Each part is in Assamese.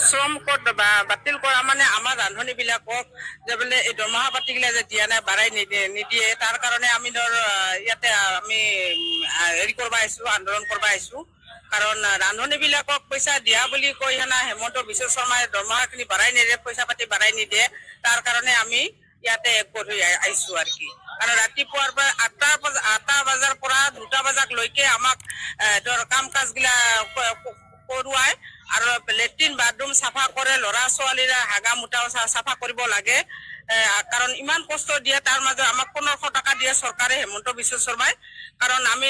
শ্ৰম কোড বাতিল কৰা মানে আমাৰ ৰান্ধনীবিলাকক যে বোলে এই দৰমহা পাতিগিলা যে দিয়া নাই বাঢ়াই নিদিয়ে তাৰ কাৰণে আমি ধৰ ইয়াতে আমি হেৰি কৰিব আহিছোঁ, আন্দোলন কৰিব আহিছোঁ। কাৰণ ৰান্ধনীবিলাকক পইচা দিয়া বুলি কৈ হেনা হেমন্ত বিশ্ব শৰ্মাই দৰমহাখিনি বাঢ়াই নিদিয়ে, পইচা পাতি বাঢ়াই নিদিয়ে। তাৰ কাৰণে আমি ইয়াতে একগোট হৈ আহিছোঁ আৰু কি। কাৰণ ৰাতিপুৱাৰ পৰা 8টা বজাৰ পৰা 2টা বজালৈকে আমাক ধৰ কাম কাজগিলা কৰোৱাই আৰু লেট্ৰিন বাথৰুম চাফা কৰে, ল'ৰা ছোৱালীৰা হাগা মুটাও চাফা কৰিব লাগে। কাৰণ ইমান কষ্ট দিয়ে, তাৰ মাজত আমাক 1500 টকা দিয়ে চৰকাৰে, হেমন্ত বিশ্ব শৰ্মাই। কাৰণ আমি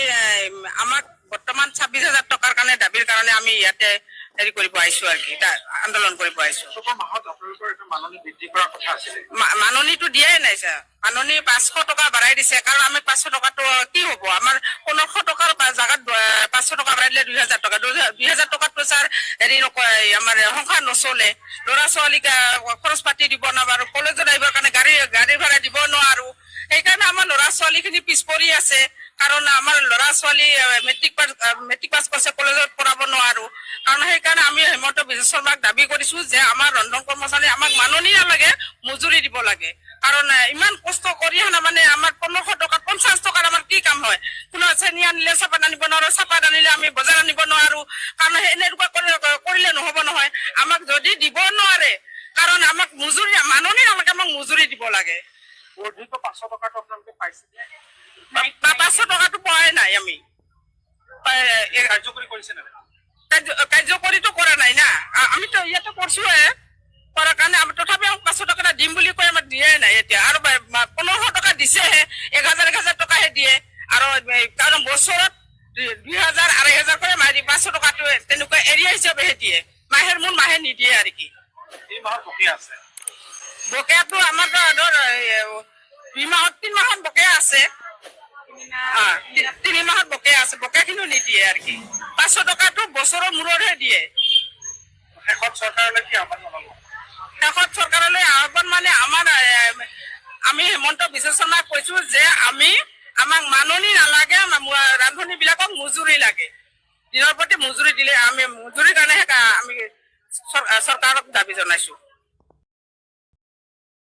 আমাক বৰ্তমান 26,000 টকাৰ কাৰণে দাবীৰ কাৰণে আমি ইয়াতে হেৰি কৰিব আহিছোঁ আৰু কি, আন্দোলন কৰিব আহিছোঁ। মাননিটো দিয়াই নাই ছাৰ। মাননি 500 টকা বাঢ়াই দিছে। কাৰণ আমি 500 টকাটো কি হ'ব, আমাৰ 1500 টকাৰ জাগাত 500 টকা বাঢ়াই দিলে 2000 টকা। 2000 টকাতো ছাৰ হেৰি নকয়, আমাৰ সংসাৰ নচলে। ল'ৰা ছোৱালীক খৰচ পাতি দিব নোৱাৰো, কলেজত আহিবৰ কাৰণে গাড়ী ভাড়া দিব নোৱাৰো। সেইকাৰণে আমাৰ ল'ৰা ছোৱালীখিনি পিছ পৰি আছে। কাৰণ আমাৰ ল'ৰা ছোৱালী মেট্ৰিক পাছ কৰিছে, কলেজত পঢ়াব নোৱাৰো। কাৰণ সেইকাৰণে আমি হেমন্ত বিশ্ব শৰ্মাক দাবী কৰিছো যে আমাৰ ৰন্ধন কৰ্মচাৰী আমাক মাননি নালাগে, মজুৰি দিব লাগে। কাৰণ ইমান কষ্ট কৰি মানে আমাৰ 1500 টকা 50 টকাৰ আমাৰ কি কাম হয়। কোনো চেনি আনিলে চাপাত আনিব নোৱাৰো, চাপাত আনিলে আমি বজাৰ আনিব নোৱাৰো। কাৰণ এনেকুৱা কৰিলে নহব নহয়। আমাক যদি দিব নোৱাৰে, কাৰণ আমাক মজুৰি মাননি নালাগে, আমাক মজুৰি দিব লাগে। 500 টকাটো আপোনালোকে পাইছে? 500 টকাটো পোৱাই নাই আমি। কাৰ্যকৰী কৰিছে নে? কাৰ্যকৰীটো কৰা নাই না, আমিতো ইয়াতে কৰছোৱে। কৰাৰ কাৰণে আমি তথাপিও 500 টকা দিম বুলি কৈ আমাক দিয়াই নাই এতিয়া। আৰু 1500 টকা দিছেহে, 1000 টকাহে দিয়ে। আৰু কাৰণ বছৰত 2000 2500 কৰি মাৰি 500 টকাটো তেনেকুৱা এৰিয়া হিচাপেহে দিয়ে। মাহে নিদিয়ে আৰু কি। এই মাহত বকেয়া আছে? বকেয়াটো আমাৰ ধৰ 2 মাহত 3 মাহত বকেয়া আছে। 3 মাহত বকেয়া আছে, বকেয়াখিনিও নিদিয়ে আৰু কি। 500 টকাটো বছৰৰ মূৰতহে দিয়ে। শেষত চৰকাৰলৈ কি আহ্বান জনাব? শেষত চৰকাৰলৈ আহ্বান মানে আমি হেমন্ত বিশ্ব শৰ্মাক কৈছো যে আমাক মাননি নালাগে, ৰান্ধনীবিলাকক মজুৰি লাগে। দিনৰ প্ৰতি মজুৰি দিলে আমি মজুৰিৰ কাৰণেহে আমি চৰকাৰক দাবী জনাইছো।